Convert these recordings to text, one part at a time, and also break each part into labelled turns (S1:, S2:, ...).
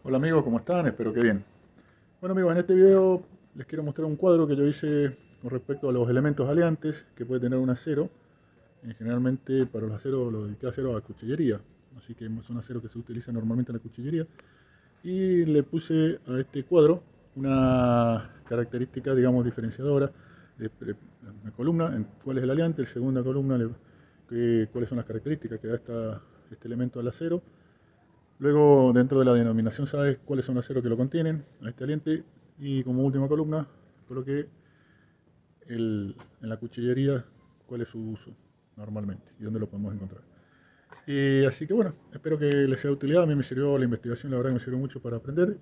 S1: Hola amigos, ¿cómo están? Espero que bien. Bueno amigos, en este video les quiero mostrar un cuadro que yo hice con respecto a los elementos aleantes que puede tener un acero. Generalmente para los aceros lo dediqué a acero a cuchillería, así que es un acero que se utiliza normalmente en la cuchillería. Y le puse a este cuadro una característica, digamos, diferenciadora de una columna, en cuál es el aleante, en segunda columna, cuáles son las características que da este elemento al acero. Luego, dentro de la denominación, sabes cuáles son los aceros que lo contienen, a este aliente. Y como última columna, coloqué en la cuchillería cuál es su uso normalmente y dónde lo podemos encontrar. Y así que bueno, espero que les sea de utilidad. A mí me sirvió la investigación, la verdad que me sirvió mucho para aprender.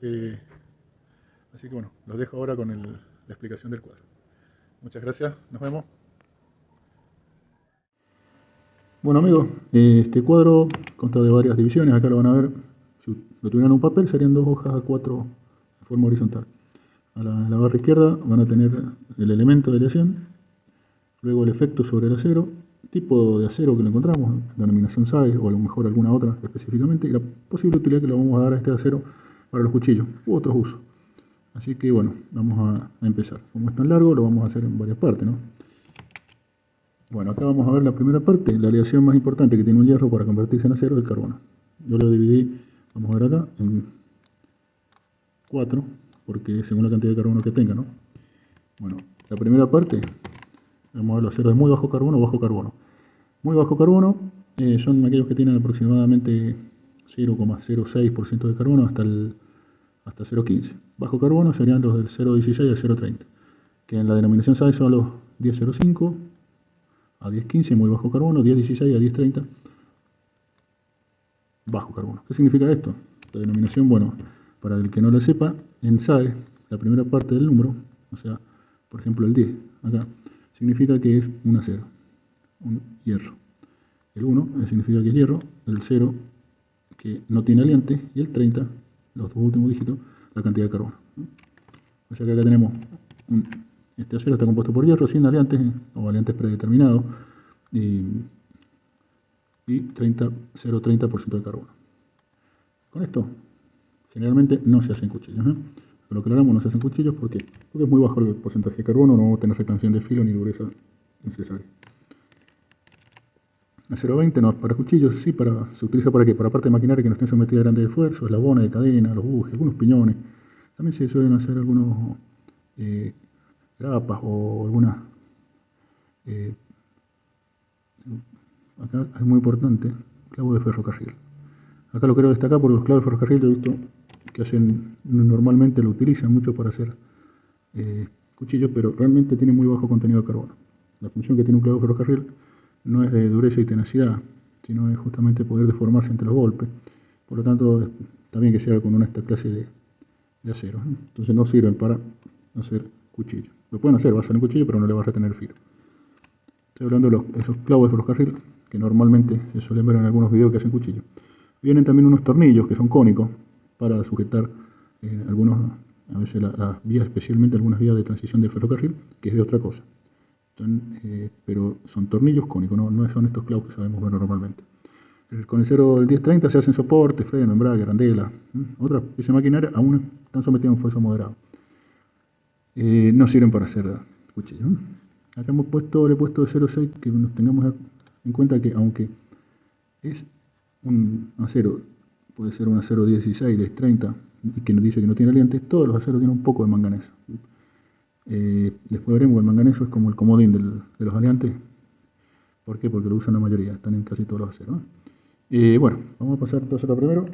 S1: Así que bueno, los dejo ahora con la explicación del cuadro. Muchas gracias, nos vemos. Bueno amigos, este cuadro consta de varias divisiones, acá lo van a ver, si lo tuvieran en un papel serían dos hojas A4 de forma horizontal. En la barra izquierda van a tener el elemento de aleación, luego el efecto sobre el acero, tipo de acero que lo encontramos, denominación SAE o a lo mejor alguna otra específicamente, y la posible utilidad que le vamos a dar a este acero para los cuchillos u otros usos. Así que bueno, vamos a empezar. Como es tan largo, lo vamos a hacer en varias partes, ¿no? Bueno, acá vamos a ver la primera parte, la aleación más importante que tiene un hierro para convertirse en acero, el carbono. Yo lo dividí, vamos a ver acá, en 4, porque según la cantidad de carbono que tenga, ¿no? Bueno, la primera parte, vamos a ver los aceros de muy bajo carbono o bajo carbono. Muy bajo carbono son aquellos que tienen aproximadamente 0,06% de carbono hasta 0,15. Bajo carbono serían los del 0,16 al 0,30, que en la denominación SAE son los 10,05 a 10,15 muy bajo carbono, 10,16 a 10,30 bajo carbono. ¿Qué significa esto? La denominación, bueno, para el que no lo sepa, en SAE, la primera parte del número, o sea, por ejemplo el 10, acá, significa que es un acero, un hierro. El 1 significa que es hierro, el 0 que no tiene aliante, y el 30, los dos últimos dígitos, la cantidad de carbono. O sea que acá tenemos este acero está compuesto por hierro sin aliantes o aliantes predeterminados y 0,30% de carbono. Con esto, generalmente no se hacen cuchillos. Lo aclaramos, no se hacen cuchillos porque es muy bajo el porcentaje de carbono, no vamos a tener retención de filo ni dureza necesaria. El 0,20 no es para cuchillos, sí, se utiliza para qué, para parte de maquinaria que no estén sometida a grandes esfuerzos, eslabones de cadena, los bujes, algunos piñones. También se suelen hacer algunos grapas o algunas. Acá es muy importante, clavo de ferrocarril. Acá lo quiero destacar porque los clavos de ferrocarril yo he visto que normalmente lo utilizan mucho para hacer cuchillos, pero realmente tiene muy bajo contenido de carbono. La función que tiene un clavo de ferrocarril no es de dureza y tenacidad, sino es justamente poder deformarse entre los golpes. Por lo tanto, está bien que sea con esta clase de acero. Entonces no sirven para hacer cuchillos. Lo pueden hacer, va a ser un cuchillo, pero no le va a retener filo. Estoy hablando de esos clavos de ferrocarril que normalmente se suelen ver en algunos videos que hacen cuchillos. Vienen también unos tornillos que son cónicos para sujetar a veces las vías, especialmente algunas vías de transición de ferrocarril, que es de otra cosa. Pero son tornillos cónicos, no son estos clavos que sabemos ver normalmente. Con el 0 del 1030 se hacen soporte, freno, embrague, arandela. Otras piezas de maquinaria aún están sometidas a un esfuerzo moderado. No sirven para hacer cuchillos. Acá le he puesto 0,6, que nos tengamos en cuenta que aunque es un acero, puede ser un acero 16, 1030, y que nos dice que no tiene aliantes, todos los aceros tienen un poco de manganeso. Después veremos que el manganeso es como el comodín de los aliantes. ¿Por qué? Porque lo usan la mayoría, están en casi todos los aceros. Bueno, vamos a pasar entonces a lo primero.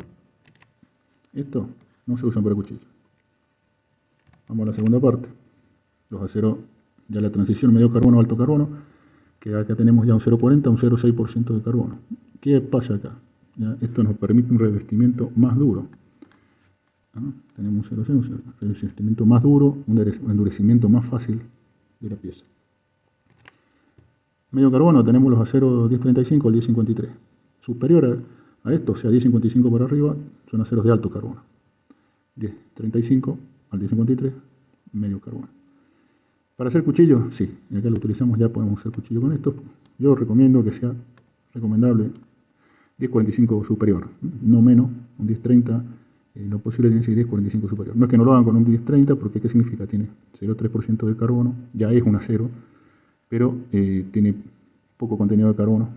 S1: Esto no se usa para cuchillo. Vamos a la segunda parte. Los aceros, ya la transición medio carbono alto carbono, que acá tenemos ya un 0,40, un 0,6% de carbono. ¿Qué pasa acá? Ya esto nos permite un revestimiento más duro. Tenemos un 0,6, un revestimiento más duro, un endurecimiento más fácil de la pieza. Medio carbono tenemos los aceros 1035 al 1053. Superior a esto, o sea 1055 para arriba, son aceros de alto carbono. 1035 al 1053, medio carbono. Para hacer cuchillos, sí, y acá lo utilizamos, ya podemos hacer cuchillo con esto. Yo recomiendo que sea recomendable 1045 superior, no menos, un 1030 lo posible tiene que ser 1045 superior. No es que no lo hagan con un 1030, porque ¿qué significa? Tiene 0,3% de carbono, ya es un acero, pero tiene poco contenido de carbono.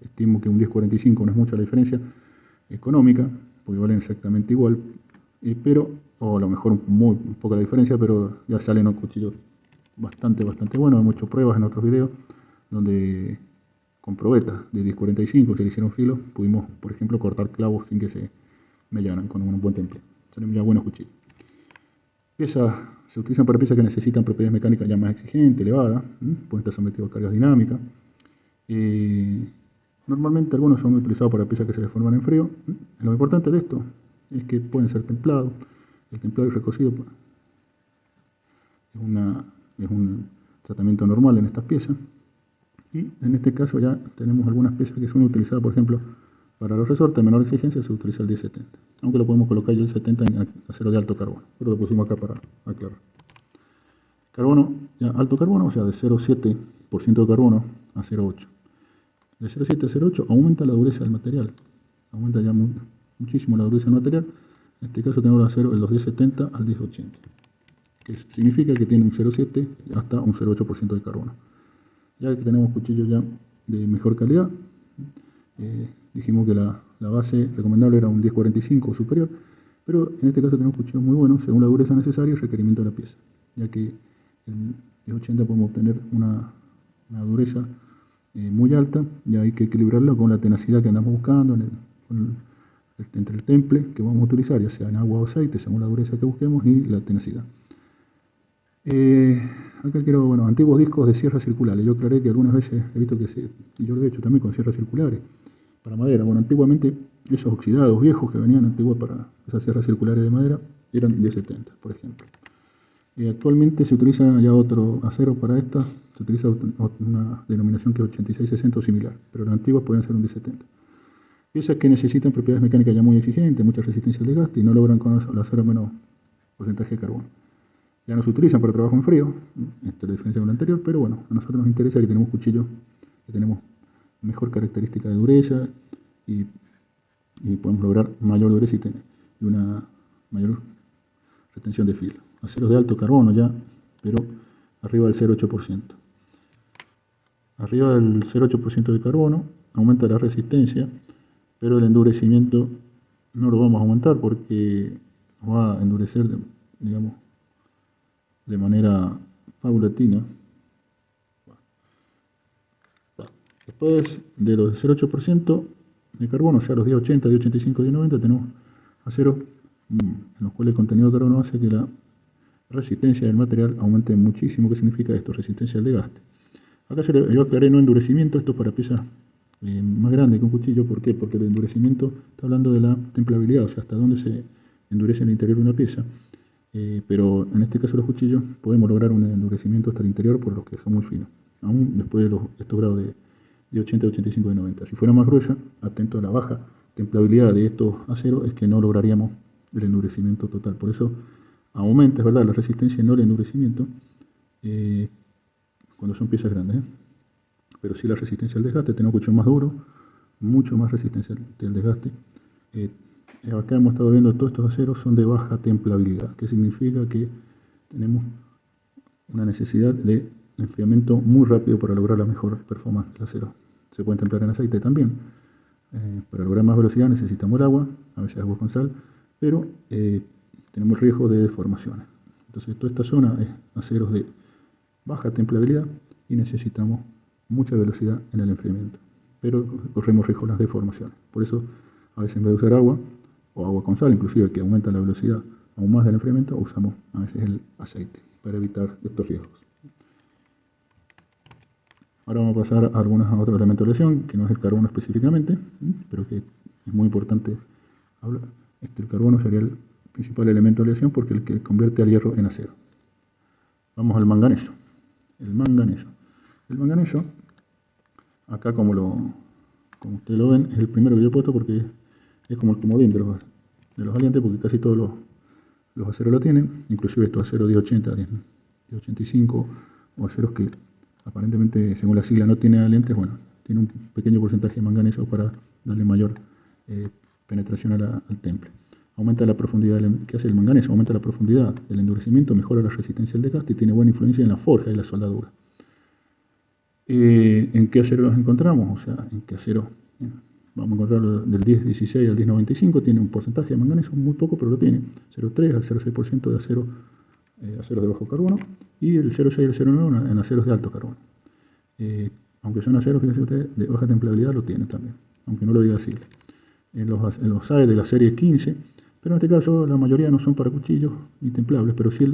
S1: Estimo que un 1045 no es mucha la diferencia económica, porque valen exactamente igual, pero, o a lo mejor muy poca la diferencia, pero ya salen unos cuchillos bastante buenos. Hemos hecho pruebas en otros videos donde con probetas de 1045 que le hicieron filo, pudimos, por ejemplo, cortar clavos sin que se mellaran con un buen temple. Salen ya buenos cuchillos. Piezas se utilizan para piezas que necesitan propiedades mecánicas ya más exigentes, elevadas, pueden estar sometidos a cargas dinámicas. Normalmente algunos son utilizados para piezas que se deforman en frío. Lo importante de esto es que pueden ser templados. El templado y recocido es un tratamiento normal en estas piezas. Y en este caso ya tenemos algunas piezas que son utilizadas, por ejemplo, para los resortes de menor exigencia se utiliza el 1070. Aunque lo podemos colocar ya el 70 en acero de alto carbono, pero lo pusimos acá para aclarar. Carbono, ya alto carbono, o sea, de 0,7% de carbono a 0,8. De 0,7 a 0,8 aumenta la dureza del material. Aumenta ya muchísimo la dureza del material. En este caso tenemos el acero de los 1070 al 1080. Que significa que tiene un 0,7 hasta un 0,8% de carbono. Ya que tenemos cuchillos ya de mejor calidad, dijimos que la base recomendable era un 1045 o superior, pero en este caso tenemos cuchillos muy buenos según la dureza necesaria y el requerimiento de la pieza, ya que en 1080 podemos obtener una dureza muy alta, y hay que equilibrarla con la tenacidad que andamos buscando entre el temple que vamos a utilizar, ya sea en agua o aceite, según la dureza que busquemos y la tenacidad. Acá quiero, antiguos discos de sierras circulares. Yo aclaré que algunas veces he visto que y yo lo he hecho también con sierras circulares para madera. Antiguamente esos oxidados viejos que venían antiguos para esas sierras circulares de madera eran de 70, por ejemplo. Actualmente se utiliza ya otro acero para estas, se utiliza una denominación que es 8660 o similar, pero las antiguas pueden ser un 1070. Piezas que necesitan propiedades mecánicas ya muy exigentes, mucha resistencia al desgaste y no logran con el acero menos porcentaje de carbono. Ya no se utilizan para trabajo en frío, esta es la diferencia con la anterior, pero bueno, a nosotros nos interesa que tenemos cuchillos que tenemos mejor característica de dureza y podemos lograr mayor dureza y una mayor retención de filo. Aceros de alto carbono ya, pero arriba del 0,8%. Arriba del 0,8% de carbono aumenta la resistencia, pero el endurecimiento no lo vamos a aumentar porque va a endurecer, digamos, de manera paulatina. Después de los 0,8% de carbono, o sea, los 1080, 1085, 1090, tenemos aceros en los cuales el contenido de carbono hace que la resistencia del material aumente muchísimo. ¿Qué significa esto? Resistencia al desgaste. Acá yo aclaré no endurecimiento, esto para piezas más grandes que un cuchillo. ¿Por qué? Porque el endurecimiento está hablando de la templabilidad, o sea, hasta dónde se endurece el interior de una pieza. Pero en este caso los cuchillos podemos lograr un endurecimiento hasta el interior por los que son muy finos, aún después de estos grados de 80, 85 y 90. Si fuera más gruesa, atento a la baja templabilidad de estos aceros, es que no lograríamos el endurecimiento total. Por eso aumenta, es verdad, la resistencia y no el endurecimiento cuando son piezas grandes. Pero sí la resistencia al desgaste. Tenemos cuchillos más duros, mucho más resistencia al desgaste. Acá hemos estado viendo que todos estos aceros son de baja templabilidad, que significa que tenemos una necesidad de enfriamiento muy rápido para lograr la mejor performance del acero. Se puede templar en aceite también. Para lograr más velocidad necesitamos el agua, a veces agua con sal, pero tenemos riesgo de deformaciones. Entonces toda esta zona es aceros de baja templabilidad y necesitamos mucha velocidad en el enfriamiento, pero corremos riesgo de las deformaciones. Por eso a veces en vez de usar agua o agua con sal, inclusive que aumenta la velocidad aún más del enfriamiento, usamos a veces el aceite para evitar estos riesgos. Ahora vamos a pasar a otros elementos de lesión, que no es el carbono específicamente, pero que es muy importante hablar. El carbono sería el principal elemento de lesión porque es el que convierte al hierro en acero. Vamos al manganeso. El manganeso, acá como ustedes lo ven, es el primero que yo he puesto porque es como el comodín de los aliantes, porque casi todos los aceros lo tienen, inclusive estos aceros 1080, 1085 o aceros que aparentemente, según la sigla, no tienen aliantes. Bueno, tiene un pequeño porcentaje de manganeso para darle mayor penetración al temple. aumenta la profundidad, ¿qué hace el manganeso? Aumenta la profundidad del endurecimiento, mejora la resistencia al desgaste y tiene buena influencia en la forja y la soldadura. ¿En qué acero los encontramos? O sea, en qué acero, vamos a encontrarlo del 1016 al 1095, tiene un porcentaje de manganeso, muy poco, pero lo tiene, 0,3 al 0,6% de acero, aceros de bajo carbono, y el 0,6 al 0,9 en aceros de alto carbono. Aunque son aceros, fíjense ustedes, de baja templabilidad lo tienen también, aunque no lo diga así. En los AE de la serie 15, pero en este caso la mayoría no son para cuchillos ni templables, pero sí,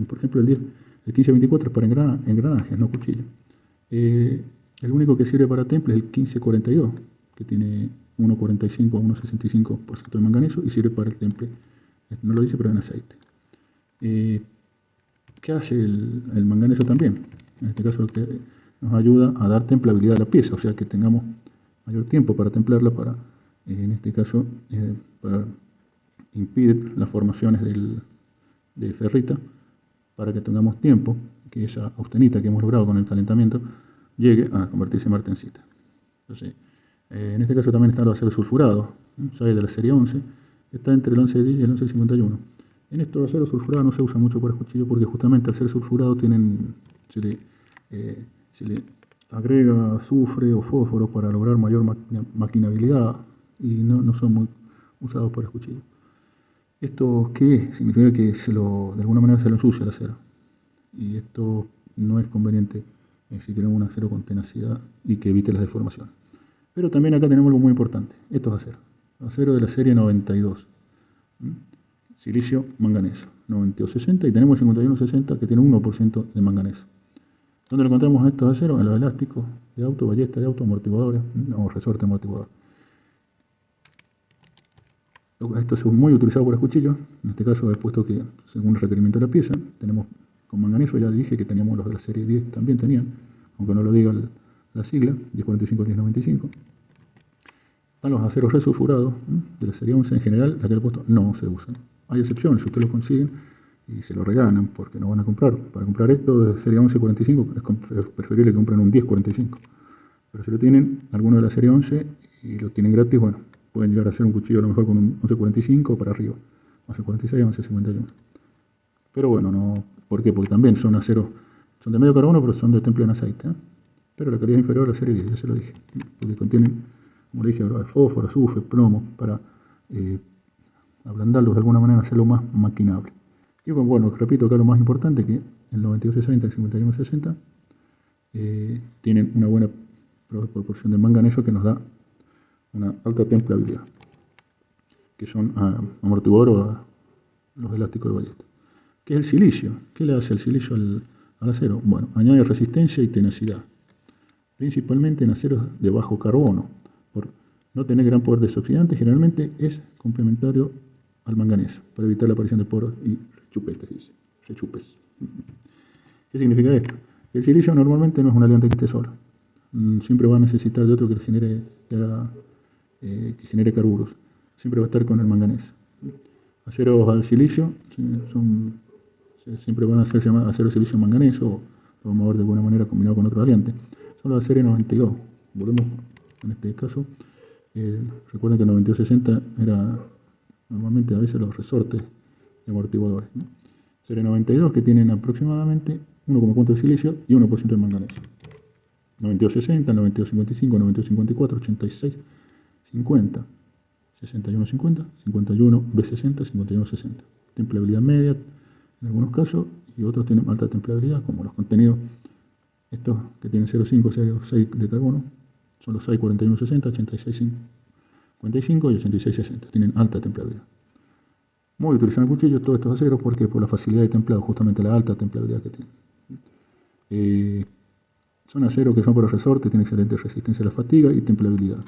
S1: por ejemplo, el 1524 es para engranajes, no cuchillos. El único que sirve para temple es el 1542, que tiene 1,45 a 1,65% de manganeso y sirve para el temple. No lo dice, pero en aceite. ¿Qué hace el manganeso también? En este caso, que nos ayuda a dar templabilidad a la pieza, o sea que tengamos mayor tiempo para templarla, en este caso, para impedir las formaciones de ferrita, para que tengamos tiempo que esa austenita que hemos logrado con el calentamiento llegue a convertirse en martensita. Entonces, en este caso también están los aceros sulfurados, ¿sabes? De la serie 11, está entre el 1110 y el 1151. En estos aceros sulfurados no se usa mucho para cuchillo porque justamente al ser sulfurado se le agrega azufre o fósforo para lograr mayor maquinabilidad y no son muy usados para cuchillo. ¿Esto qué es? Significa que de alguna manera se lo ensucia el acero. Y esto no es conveniente si queremos un acero con tenacidad y que evite las deformaciones. Pero también acá tenemos algo muy importante, estos aceros. Acero de la serie 92, silicio manganeso, 9260, y tenemos el 5160 que tiene 1% de manganeso. ¿Dónde lo encontramos estos aceros? En los elásticos de auto, ballesta de auto, amortiguadores o resorte amortiguador. Esto es muy utilizado por los cuchillos. En este caso he puesto que según el requerimiento de la pieza, tenemos con manganeso, ya dije que teníamos los de la serie 10, también tenían, aunque no lo diga la sigla, 1045-1095. Están los aceros resulfurados, de la serie 11 en general, la que he puesto no se usan. Hay excepciones, si ustedes lo consiguen y se lo regalan porque no van a comprar. Para comprar esto de serie 1145 es preferible que compren un 1045. Pero si lo tienen, alguno de la serie 11 y lo tienen gratis, bueno, pueden llegar a hacer un cuchillo a lo mejor con un 1145 para arriba, 1146, 1151. Pero bueno, no, ¿por qué? Porque también son aceros, son de medio carbono, pero son de temple en aceite. Pero la calidad inferior a la serie 10, ya se lo dije. Porque contienen, como le dije, fósforo, azufre, plomo, para ablandarlos de alguna manera, hacerlo más maquinable. Y bueno, repito acá lo más importante, que el 9260 y el 5160 tienen una buena proporción de manganeso que nos da una alta templabilidad, que son amortiguador o los elásticos de ballesta. ¿Qué es el silicio? ¿Qué le hace el silicio al acero? Bueno, añade resistencia y tenacidad, principalmente en aceros de bajo carbono. Por no tener gran poder desoxidante, generalmente es complementario al manganeso, para evitar la aparición de poros y rechupes. ¿Qué significa esto? El silicio normalmente no es un aliante que esté solo. Siempre va a necesitar de otro que genere carburos. Siempre va a estar con el manganeso. Aceros al silicio siempre van a ser llamados acero silicio manganeso, o lo vamos a ver de alguna manera combinado con otro aliante. Son los de serie 92. Volvemos en este caso. Recuerden que el 9260 era normalmente a veces los resortes de amortiguadores. Serie 92 que tienen aproximadamente 1,4 de silicio y 1% de manganeso. 9260, 9255, 9254, 86, 50, 6150, 51 B60, 5160. Templabilidad media en algunos casos y otros tienen alta templabilidad, como los contenidos estos que tienen 0,5, 0,6 de carbono, son los 64160, 8655 y 8660. Tienen alta templabilidad. Muy utilizan el cuchillo todos estos aceros porque por la facilidad de templado, justamente la alta templabilidad que tienen. Son aceros que son para resorte, tienen excelente resistencia a la fatiga y templabilidad.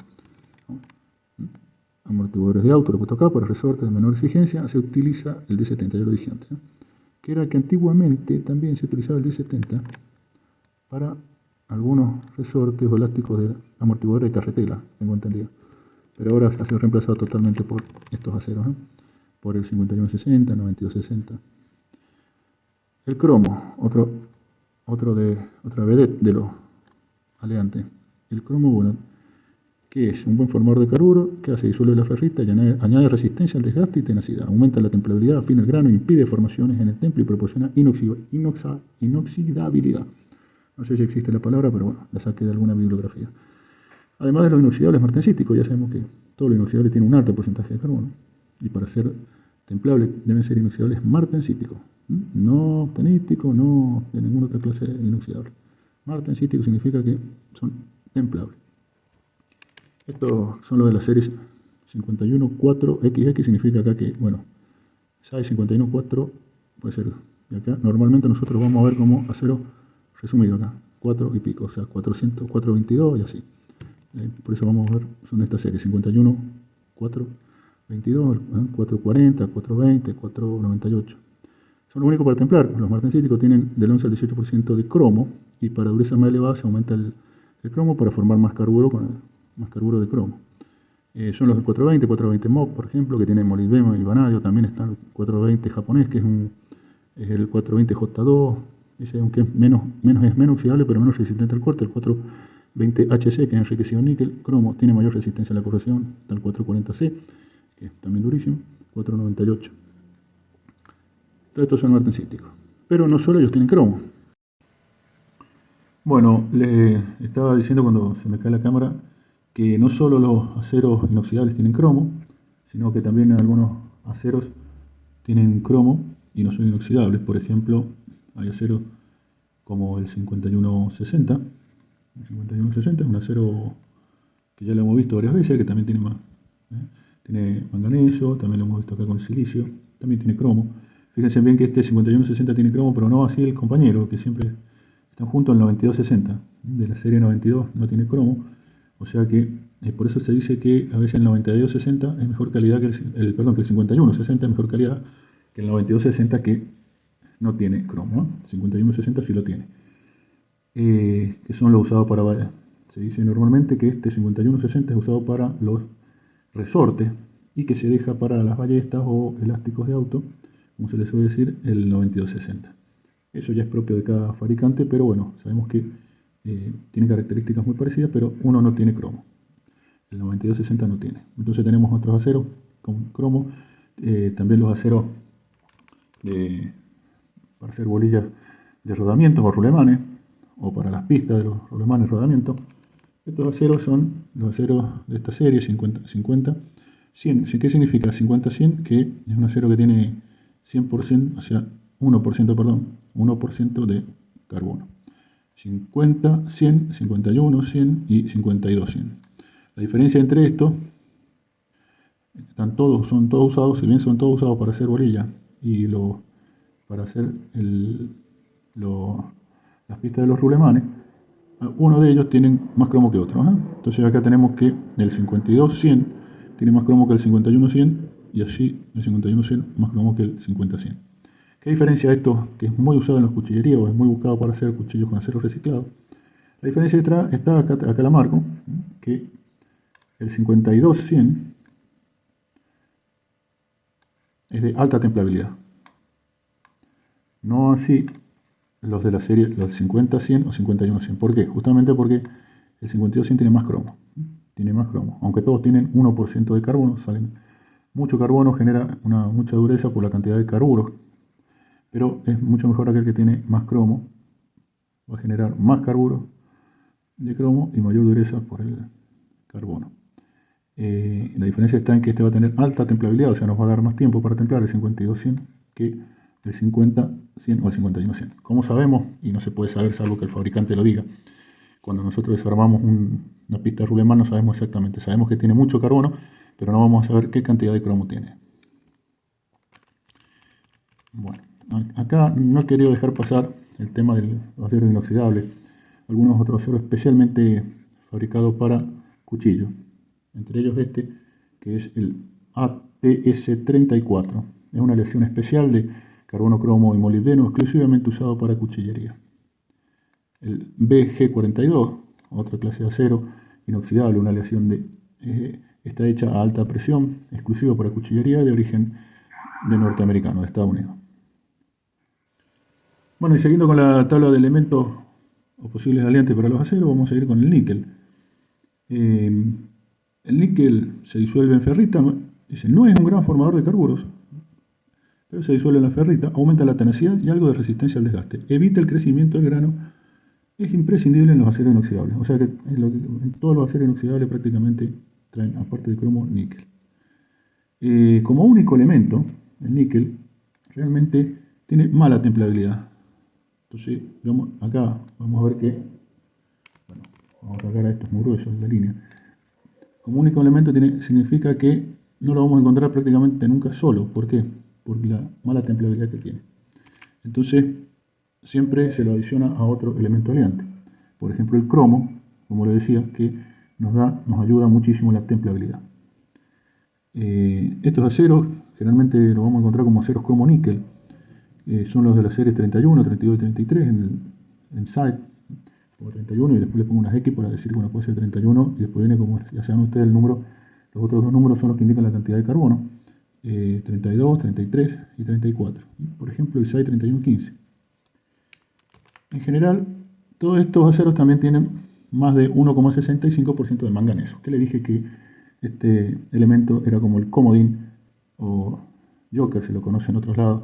S1: Amortiguadores de auto, lo he puesto acá, para resortes de menor exigencia, se utiliza el D70, ya lo dije antes. Que era que antiguamente también se utilizaba el D70 para algunos resortes o elásticos de amortiguadores de carretela, tengo entendido. Pero ahora ha sido reemplazado totalmente por estos aceros, por el 5160, 9260. El cromo, otra vedette de los aleantes. El cromo, bueno, que es un buen formador de carburo, que hace disuelve la ferrita y añade resistencia al desgaste y tenacidad, aumenta la templabilidad, afina el grano, impide formaciones en el temple y proporciona inoxidabilidad. No sé si existe la palabra, pero bueno, la saqué de alguna bibliografía. Además de los inoxidables martensíticos, ya sabemos que todo lo inoxidable tiene un alto porcentaje de carbono, y para ser templables deben ser inoxidables martensíticos, no tenísticos, no de ninguna otra clase de inoxidable. Martensítico significa que son templables. Estos son los de la serie 514XX, significa acá que, bueno, SAE 514 puede ser, y acá normalmente nosotros vamos a ver como acero resumido acá, 4 y pico, o sea, 400, 422 y así. Por eso vamos a ver, son de esta serie, 51, 422, 440, 420, 498. Son lo único para templar. Los martensíticos tienen del 11 al 18% de cromo, y para dureza más elevada se aumenta el cromo para formar más carburo, más carburo de cromo. Son los 420, 420 MOP, por ejemplo, que tienen molibdeno y vanadio. También está el 420 japonés, que es el 420J2, ese, aunque es menos oxidable, pero menos resistente al corte. El 420HC, que es enriquecido en níquel, cromo, tiene mayor resistencia a la corrosión. Está el 440C, que es también durísimo, 498. Todos estos son martensíticos. Pero no solo ellos tienen cromo. Bueno, le estaba diciendo cuando se me cae la cámara que no solo los aceros inoxidables tienen cromo, sino que también algunos aceros tienen cromo y no son inoxidables. Por ejemplo, hay aceros como el 5160. El 5160 es un acero que ya lo hemos visto varias veces, que también tiene manganeso, también lo hemos visto acá con el silicio, también tiene cromo. Fíjense bien que este 5160 tiene cromo, pero no así el compañero, que siempre están juntos. El 9260 de la serie 92 no tiene cromo, o sea que por eso se dice que a veces el 9260 es mejor calidad que el 5160 es mejor calidad que el 9260, que no tiene cromo. El 5160 sí lo tiene, que son los usados para, se dice normalmente que este 5160 es usado para los resortes y que se deja para las ballestas o elásticos de auto, como se les suele decir, el 9260. Eso ya es propio de cada fabricante, pero bueno, sabemos que tiene características muy parecidas, pero uno no tiene cromo. El 9260 no tiene. Entonces tenemos otros aceros con cromo, también los aceros para hacer bolillas de rodamientos o rulemanes, o para las pistas de los rulemanes rodamientos. Estos aceros son los aceros de esta serie 50, 100. ¿Qué significa 50-100? Que es un acero que tiene 100%, o sea, 1%, perdón, 1% de carbono. 50, 100, 51, 100 y 52, 100. La diferencia entre estos, son todos usados, si bien son todos usados para hacer bolilla y para hacer las pistas de los rulemanes, uno de ellos tiene más cromo que otro. Entonces acá tenemos que el 52-100 tiene más cromo que el 51-100, y así el 51-100 más cromo que el 50-100. ¿Qué diferencia esto, que es muy usado en las cuchillerías o es muy buscado para hacer cuchillos con acero reciclado? La diferencia está acá la marco, que el 52-100 es de alta templabilidad. No así los de la serie, los 50-100 o 51-100. ¿Por qué? Justamente porque el 52-100 tiene más cromo. Aunque todos tienen 1% de carbono, salen mucho carbono, genera mucha dureza por la cantidad de carburos. Pero es mucho mejor aquel que tiene más cromo. Va a generar más carburos de cromo y mayor dureza por el carbono. La diferencia está en que este va a tener alta templabilidad, o sea, nos va a dar más tiempo para templar el 52-100 que el 50-100 o el 51-100. Como sabemos, y no se puede saber salvo que el fabricante lo diga, cuando nosotros desarmamos una pista de rulemán no sabemos exactamente. Sabemos que tiene mucho carbono, pero no vamos a saber qué cantidad de cromo tiene. Bueno, acá no he querido dejar pasar el tema del acero inoxidable. Algunos otros aceros especialmente fabricados para cuchillos. Entre ellos este, que es el ATS34. Es una aleación especial de carbono, cromo y molibdeno exclusivamente usado para cuchillería. El BG42, otra clase de acero inoxidable, una aleación está hecha a alta presión, exclusiva para cuchillería, de origen norteamericano, de Estados Unidos. Bueno, y siguiendo con la tabla de elementos o posibles aliantes para los aceros, vamos a ir con el níquel. El níquel se disuelve en ferrita, dice, no es un gran formador de carburos, pero se disuelve en la ferrita, aumenta la tenacidad y algo de resistencia al desgaste, evita el crecimiento del grano, es imprescindible en los aceros inoxidables. O sea que en todos los aceros inoxidables prácticamente traen, aparte de cromo, níquel. Como único elemento, el níquel realmente tiene mala templabilidad. Entonces, acá vamos a ver que, bueno, vamos a cargar a estos muy gruesos en la línea. Como único elemento significa que no lo vamos a encontrar prácticamente nunca solo. ¿Por qué? Por la mala templabilidad que tiene. Entonces, siempre se lo adiciona a otro elemento aliante. Por ejemplo, el cromo, como le decía, que nos ayuda muchísimo en la templabilidad. Estos aceros generalmente los vamos a encontrar como aceros cromo-níquel. Son los de la serie 31, 32 y 33 en SAE, como 31, y después le pongo unas X para decir que bueno, puede ser 31, y después viene, como ya saben ustedes, el número. Los otros dos números son los que indican la cantidad de carbono, 32, 33 y 34. Por ejemplo, el SAE 3115. En general, todos estos aceros también tienen más de 1,65% de manganeso, que le dije que este elemento era como el comodín o joker, se lo conoce en otros lados,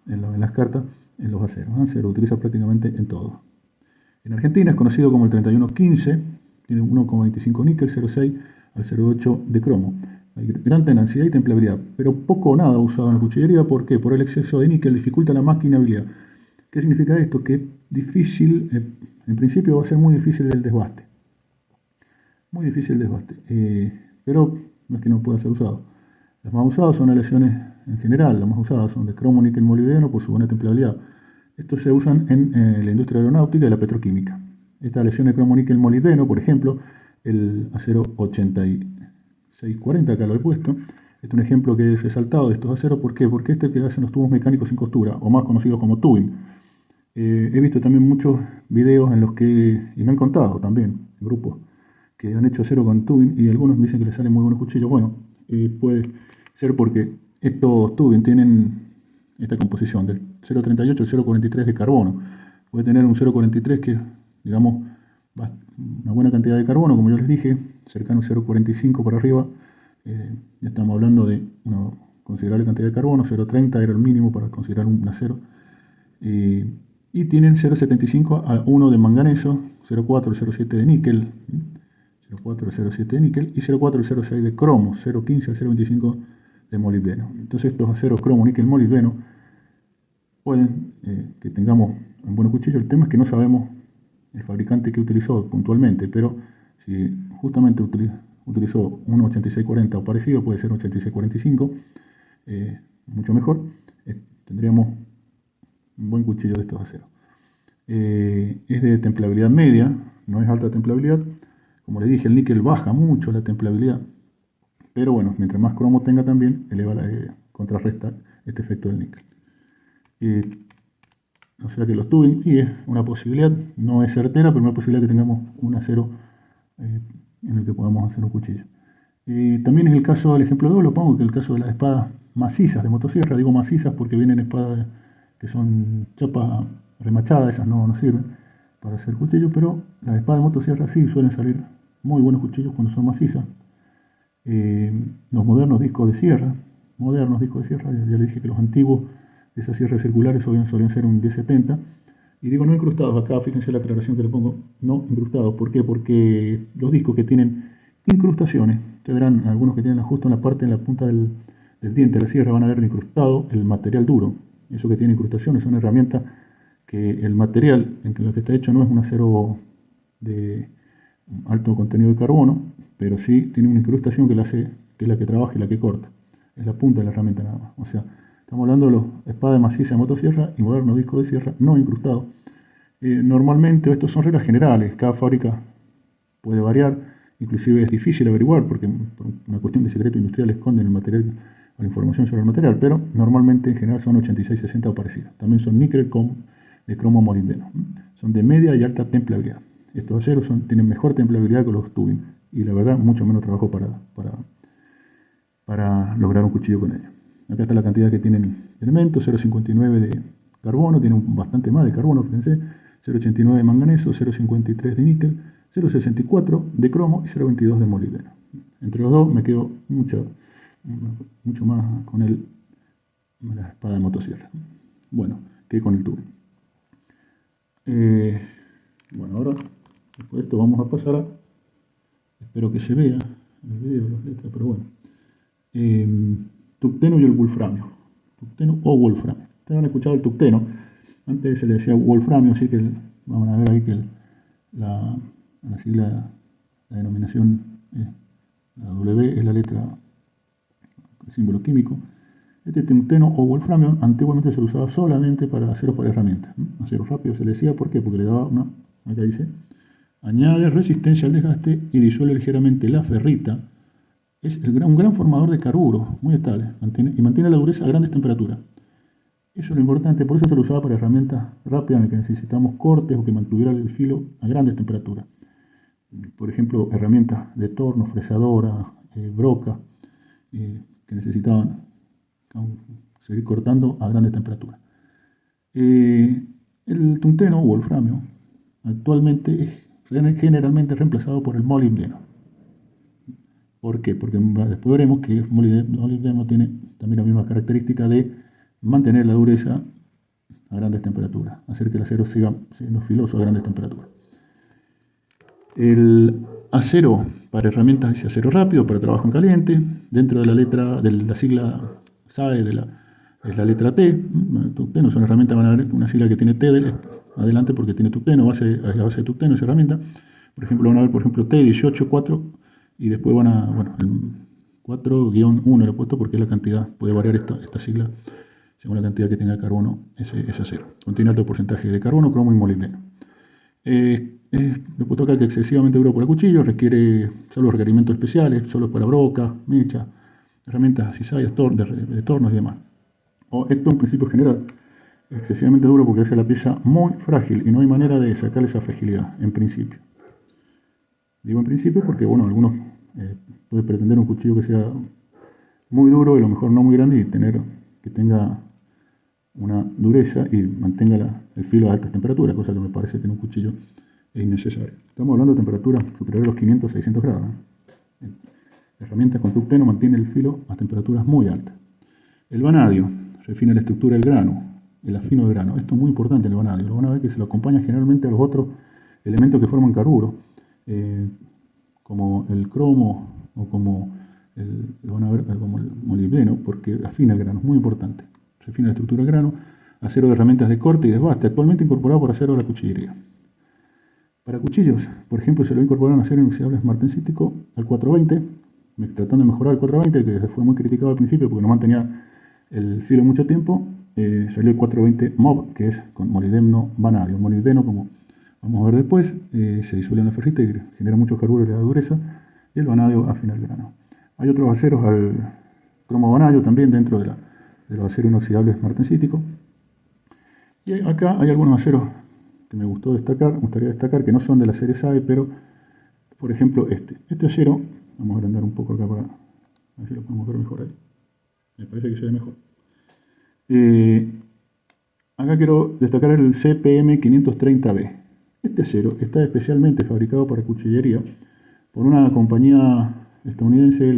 S1: en las cartas, en los aceros. Se lo utiliza prácticamente en todo. En Argentina es conocido como el 3115, tiene 1,25 níquel, 0,6 al 0,8 de cromo. Hay gran tenacidad y templabilidad, pero poco o nada usado en la cuchillería. ¿Por qué? Por el exceso de níquel dificulta la maquinabilidad. ¿Qué significa esto? Que es difícil, en principio va a ser muy difícil el desbaste. Muy difícil el desbaste, pero no es que no pueda ser usado. Las más usadas son aleaciones en general, las más usadas son de cromo, níquel, molibdeno por su buena templabilidad. Estos se usan en la industria aeronáutica y la petroquímica. Esta aleación de cromo, níquel, molibdeno, por ejemplo, el acero 8640, acá lo he puesto, este es un ejemplo que he resaltado de estos aceros. ¿Por qué? Porque este es el que hacen los tubos mecánicos sin costura, o más conocidos como tubing. He visto también muchos videos en los que, y me han contado también, grupos, que han hecho acero con tubing y algunos me dicen que les salen muy buenos cuchillos. Bueno, puede ser porque estos tubing tienen esta composición del 0,38 al 0,43 de carbono. Puede tener un 0,43 que, digamos, una buena cantidad de carbono, como yo les dije, cercano a 0,45 por arriba. Ya estamos hablando de una considerable cantidad de carbono. 0,30 era el mínimo para considerar un acero. Y tienen 0,75 a 1 de manganeso, 0,4 al 0,7 de níquel, 0,4 al 0,7 de níquel y 0,4 al 0,6 de cromo, 0,15 al 0,25 de molibdeno. Entonces estos aceros cromo, níquel, molibdeno pueden que tengamos un buen cuchillo. El tema es que no sabemos el fabricante que utilizó puntualmente, pero si justamente utilizó un 8640 o parecido, puede ser un 8645, mucho mejor, tendríamos un buen cuchillo de estos aceros. Es de templabilidad media, no es alta templabilidad. Como les dije, el níquel baja mucho la templabilidad, pero bueno, mientras más cromo tenga también, contrarresta este efecto del níquel. O sea que los tubing, y es una posibilidad, no es certera, pero una posibilidad que tengamos un acero en el que podamos hacer un cuchillo. También es el caso, el ejemplo 2 lo pongo, que es el caso de las espadas macizas de motosierra. Digo macizas porque vienen espadas que son chapas remachadas, esas no sirven para hacer cuchillos, pero las espadas de motosierra sí suelen salir muy buenos cuchillos cuando son macizas. Los modernos discos de sierra, ya les dije que los antiguos de esas sierras circulares solían ser un 1070, y digo no incrustados, acá fíjense la aclaración que le pongo, no incrustados. ¿Por qué? Porque los discos que tienen incrustaciones, ustedes verán algunos que tienen justo en la punta del diente de la sierra, van a ver incrustado el material duro. Eso que tiene incrustaciones son herramientas que el material en lo que está hecho no es un acero de alto contenido de carbono, pero sí tiene una incrustación que es la que trabaja y la que corta. Es la punta de la herramienta nada más. O sea, estamos hablando de los espadas macizas de motosierra y modernos discos de sierra no incrustados. Normalmente estos son reglas generales, cada fábrica puede variar, inclusive es difícil averiguar porque por una cuestión de secreto industrial esconden el material o la información sobre el material, pero normalmente en general son 8660 o parecidas. También son níquel de cromo molibdeno. Son de media y alta templabilidad. Estos aceros tienen mejor templabilidad que los tubing y la verdad mucho menos trabajo para lograr un cuchillo con ellos. Acá está la cantidad que tienen de elementos: 0,59 de carbono, tiene bastante más de carbono, fíjense, 0,89 de manganeso, 0,53 de níquel, 0,64 de cromo y 0,22 de molibdeno. Entre los dos me quedo mucho más con la espada de motosierra. Bueno, que con el tubo. Bueno, ahora después de esto vamos a pasar a, espero que se vea el video, las letras, pero bueno, tucteno y el wolframio. Tucteno o wolframio. Ustedes han escuchado el tucteno, antes se le decía wolframio, así que vamos a ver ahí que la sigla, la denominación, la W es la letra, el símbolo químico. Este tungsteno o wolframio antiguamente se lo usaba solamente para aceros para herramientas. Acero rápido se le decía, ¿por qué? Porque le daba acá dice, añade resistencia al desgaste y disuelve ligeramente la ferrita. Es un gran formador de carburos, muy estable, y mantiene la dureza a grandes temperaturas. Eso es lo importante, por eso se lo usaba para herramientas rápidas en las que necesitamos cortes o que mantuvieran el filo a grandes temperaturas. Por ejemplo, herramientas de torno, fresadora, broca, que necesitaban seguir cortando a grandes temperaturas. El tungsteno o wolframio actualmente es generalmente reemplazado por el molibdeno. ¿Por qué? Porque después veremos que el molibdeno tiene también la misma característica de mantener la dureza a grandes temperaturas, hacer que el acero siga siendo filoso a grandes temperaturas. El acero para herramientas dice acero rápido, para trabajo en caliente, dentro de la letra de la sigla SAE es la letra T. Tungsteno son herramientas, van a ver una sigla que tiene T adelante porque tiene tungsteno, base de tungsteno esa herramienta. Por ejemplo, van a ver, por ejemplo, T184 y después van a, bueno, el 4-1 lo he puesto porque es la cantidad, puede variar esta sigla según la cantidad que tenga de carbono ese acero. Contiene alto porcentaje de carbono, cromo y molibdeno. Le he puesto acá que excesivamente duro por el cuchillo, requiere solo requerimientos especiales, solo para broca, mecha, herramientas cizallas, de tornos y demás. Esto en principio general, excesivamente duro porque hace la pieza muy frágil y no hay manera de sacarle esa fragilidad, en principio. Digo en principio porque, bueno, algunos pueden pretender un cuchillo que sea muy duro y a lo mejor no muy grande y que tenga una dureza y mantenga el filo a altas temperaturas, cosa que me parece que en un cuchillo es innecesario. Estamos hablando de temperaturas superiores a los 500-600 grados. La herramienta con tungsteno mantiene el filo a temperaturas muy altas. El vanadio refina la estructura del grano, el afino del grano. Esto es muy importante en el vanadio. Lo van a ver que se lo acompaña generalmente a los otros elementos que forman carburo, como el cromo o como como el molibdeno, porque afina el grano, es muy importante. Refina la estructura del grano, acero de herramientas de corte y desbaste, actualmente incorporado por acero de la cuchillería. Para cuchillos, por ejemplo, se lo incorporaron acero inoxidable martensítico al 420, tratando de mejorar el 420, que fue muy criticado al principio porque no mantenía el filo mucho tiempo. Salió el 420 MOB, que es con molibdeno vanadio. El molibdeno, como vamos a ver después, se disuelve en la ferrita y genera muchos carburos de la dureza, y el vanadio afina el grano. Hay otros aceros, al cromo vanadio también dentro de los aceros inoxidables martensíticos. Y acá hay algunos aceros que me gustaría destacar, que no son de la serie SAE, pero por ejemplo este acero, vamos a agrandar un poco acá para ver si lo podemos ver mejor ahí. Me parece que se ve mejor. Acá quiero destacar el CPM 530B. Este acero está especialmente fabricado para cuchillería por una compañía estadounidense,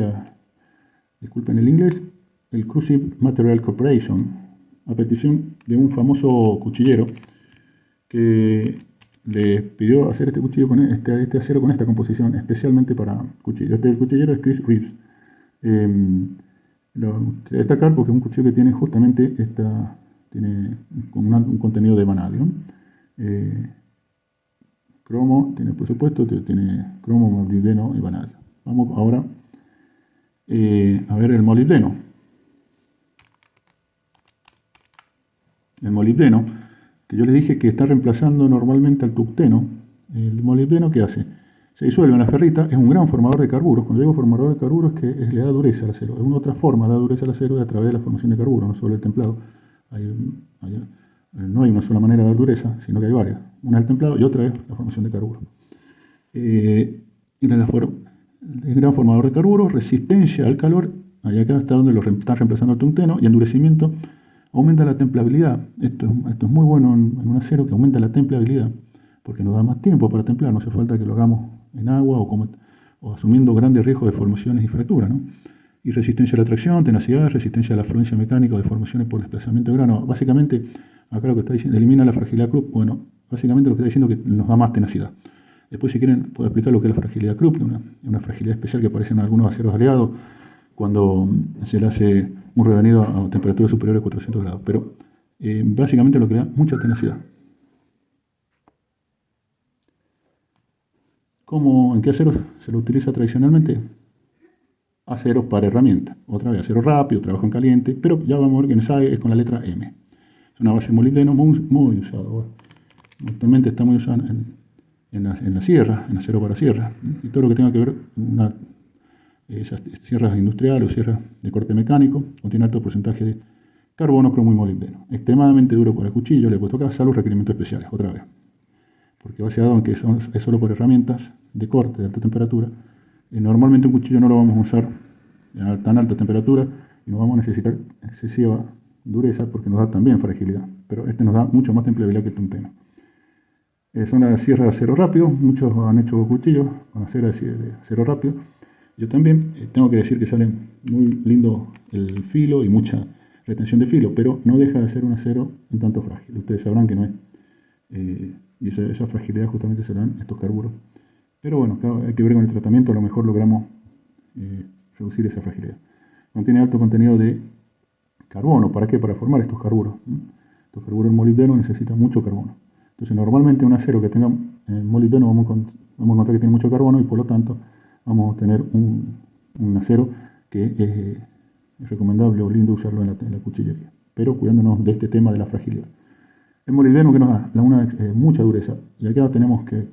S1: disculpen el inglés, el Crucible Material Corporation, a petición de un famoso cuchillero que le pidió hacer este cuchillo con este acero con esta composición especialmente para cuchillo. Este cuchillero es Chris Reeves. Lo quería destacar porque es un cuchillo que tiene justamente tiene un contenido de vanadio. Cromo, tiene por supuesto, tiene cromo, molibdeno y vanadio. Vamos ahora a ver el molibdeno. El molibdeno, que yo les dije que está reemplazando normalmente al tungsteno. El molibdeno, ¿qué hace? Se disuelve en la ferrita, es un gran formador de carburos. Cuando digo formador de carburos es que le da dureza al acero. Es una otra forma de dar dureza al acero a través de la formación de carburos, no solo el templado. No hay una sola manera de dar dureza, sino que hay varias. Una es el templado y otra es la formación de carburos. Es gran formador de carburos, resistencia al calor, ahí acá está donde lo están reemplazando el tungsteno, y endurecimiento, aumenta la templabilidad. Esto es muy bueno en un acero, que aumenta la templabilidad, porque nos da más tiempo para templar, no hace falta que lo hagamos en agua o o asumiendo grandes riesgos de deformaciones y fracturas, ¿no? Y resistencia a la tracción, tenacidad, resistencia a la fluencia mecánica o deformaciones por desplazamiento de grano. Básicamente, acá lo que está diciendo, elimina la fragilidad Krupp. Bueno, básicamente lo que está diciendo es que nos da más tenacidad. Después, si quieren, puedo explicar lo que es la fragilidad Krupp, una fragilidad especial que aparece en algunos aceros aliados cuando se le hace un revenido a temperaturas superiores a 400 grados. Pero básicamente lo que da mucha tenacidad. ¿En qué aceros se lo utiliza tradicionalmente? Aceros para herramientas. Otra vez, acero rápido, trabajo en caliente, pero ya vamos a ver que en SAE es con la letra M. Es una base de molibdeno muy usada. Actualmente está muy usada en la sierra, en acero para sierra. Y todo lo que tenga que ver con esas sierras industriales o sierras de corte mecánico, contiene alto porcentaje de carbono, cromo y molibdeno. Extremadamente duro para el cuchillo, le he puesto acá, salvo requerimientos especiales, otra vez. Porque baseado en que es solo por herramientas de corte de alta temperatura, normalmente un cuchillo no lo vamos a usar a tan alta temperatura y no vamos a necesitar excesiva dureza porque nos da también fragilidad, pero este nos da mucho más templeabilidad que el tunteno. Son las sierras de acero rápido, muchos han hecho cuchillos con acero de acero rápido. Yo también tengo que decir que sale muy lindo el filo y mucha retención de filo, pero no deja de ser un acero un tanto frágil. Ustedes sabrán que no es. Y esa fragilidad justamente se dan estos carburos. Pero bueno, hay que ver con el tratamiento, a lo mejor logramos reducir esa fragilidad. Contiene alto contenido de carbono. ¿Para qué? Para formar estos carburos. Estos carburos en molibdeno necesitan mucho carbono. Entonces normalmente un acero que tenga molibdeno vamos a encontrar que tiene mucho carbono y por lo tanto vamos a tener un acero que es recomendable o lindo usarlo en la cuchillería. Pero cuidándonos de este tema de la fragilidad. El molibdeno que nos da mucha dureza. Y acá tenemos que,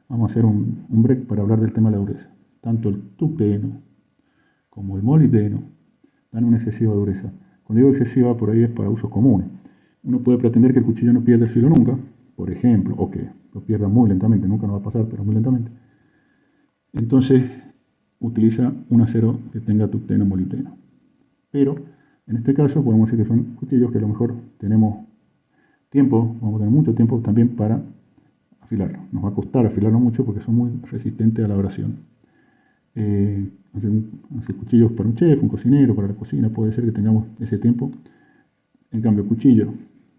S1: vamos a hacer un break para hablar del tema de la dureza. Tanto el tucteno como el molibdeno dan una excesiva dureza. Cuando digo excesiva, por ahí es para usos comunes. Uno puede pretender que el cuchillo no pierda el filo nunca, por ejemplo, o que lo pierda muy lentamente, nunca nos va a pasar, pero muy lentamente. Entonces, utiliza un acero que tenga tucteno o molibdeno. Pero, en este caso, podemos decir que son cuchillos que a lo mejor tenemos tiempo, vamos a tener mucho tiempo también para afilarlo. Nos va a costar afilarlo mucho porque son muy resistentes a la abrasión. Cuchillos para un chef, un cocinero, para la cocina, puede ser que tengamos ese tiempo. En cambio, cuchillo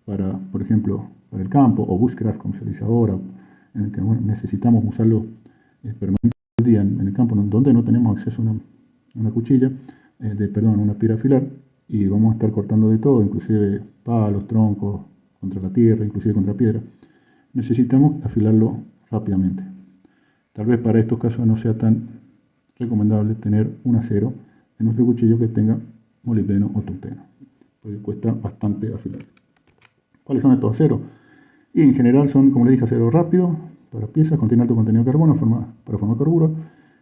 S1: para, por ejemplo, para el campo o bushcraft, como se dice ahora, en el que necesitamos usarlo permanentemente el día en el campo, donde no tenemos acceso a una cuchilla, una pira a afilar, y vamos a estar cortando de todo, inclusive palos, troncos, contra la tierra, inclusive contra piedra. Necesitamos afilarlo rápidamente. Tal vez para estos casos no sea tan recomendable tener un acero en nuestro cuchillo que tenga molibdeno o tucteno, porque cuesta bastante afilar. ¿Cuáles son estos aceros? Y en general son, como les dije, acero rápido para piezas, contiene alto contenido de carbono para formar carburos.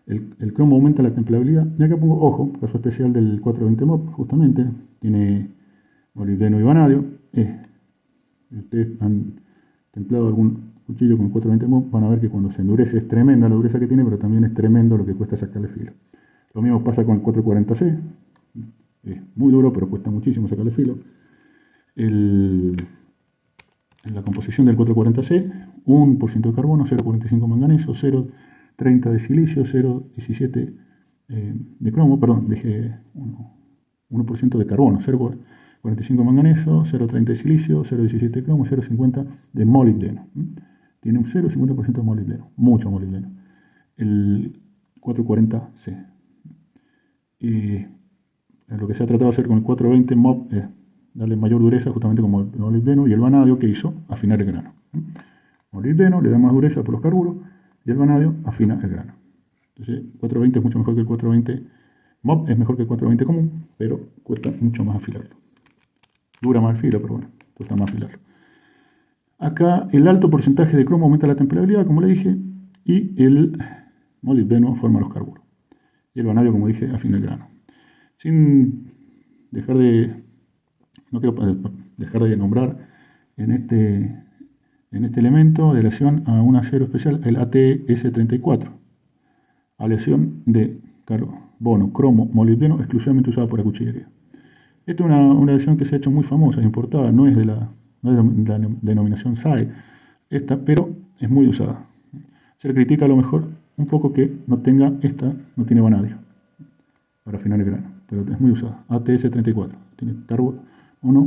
S1: El cromo aumenta la templeabilidad. Y acá pongo, ojo, caso especial del 420 MOP, justamente, tiene molibdeno y vanadio. Si ustedes han templado algún cuchillo con 420 MOP, van a ver que cuando se endurece es tremenda la dureza que tiene, pero también es tremendo lo que cuesta sacarle filo. Lo mismo pasa con el 440C. Es muy duro, pero cuesta muchísimo sacarle filo. En la composición del 440C, 1% de carbono, 0,45 manganeso, 0,30 de silicio, 0,17 de cromo, perdón, dije 1% de carbono, 0,45 manganeso, 0,30 de silicio, 0,17 de cromo, 0,50 de molibdeno. Tiene un 0,50% de molibdeno, mucho molibdeno. El 440C. Y lo que se ha tratado de hacer con el 420 MOP es darle mayor dureza, justamente como el molibdeno, y el vanadio que hizo afinar el grano. Molibdeno le da más dureza por los carburos y el vanadio afina el grano. Entonces, 420 es mucho mejor que el 420 MOP, es mejor que el 420 común, pero cuesta mucho más afilarlo. Dura más el filo, pero bueno, cuesta más afilarlo. Acá el alto porcentaje de cromo aumenta la templeabilidad, como le dije, y el molibdeno forma los carburos. Y el vanadio, como dije, afina el grano. Sin dejar de... No quiero dejar de nombrar en este elemento de aleación a un acero especial, el ATS34, aleación de carbono, cromo, molibdeno, exclusivamente usada por la cuchillería. Esta es una aleación que se ha hecho muy famosa, importada, no es de la denominación SAE, pero es muy usada. Se le critica a lo mejor un foco que no tenga no tiene vanadio para afinar el grano, pero es muy usada. ATS-34, tiene carbono,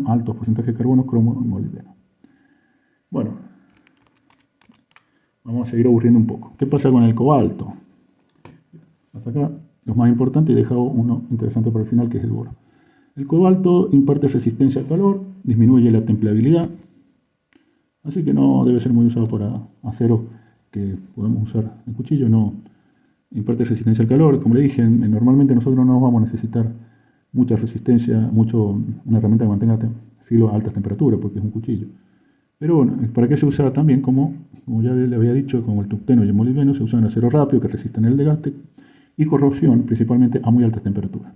S1: altos porcentajes de carbono, cromo y molibdeno. Bueno, vamos a seguir aburriendo un poco. ¿Qué pasa con el cobalto? Hasta acá los más importantes, he dejado uno interesante para el final, que es el boro. El cobalto imparte resistencia al calor, disminuye la templabilidad, así que no debe ser muy usado para acero que podemos usar en cuchillo, no imparte resistencia al calor. Como le dije, normalmente nosotros no vamos a necesitar mucha resistencia, una herramienta que mantenga filo a altas temperaturas, porque es un cuchillo. Pero bueno, ¿para qué se usa también? Como ya le había dicho, como el tungsteno y el molibdeno, se usan acero rápido que resisten el desgaste y corrosión, principalmente a muy altas temperaturas,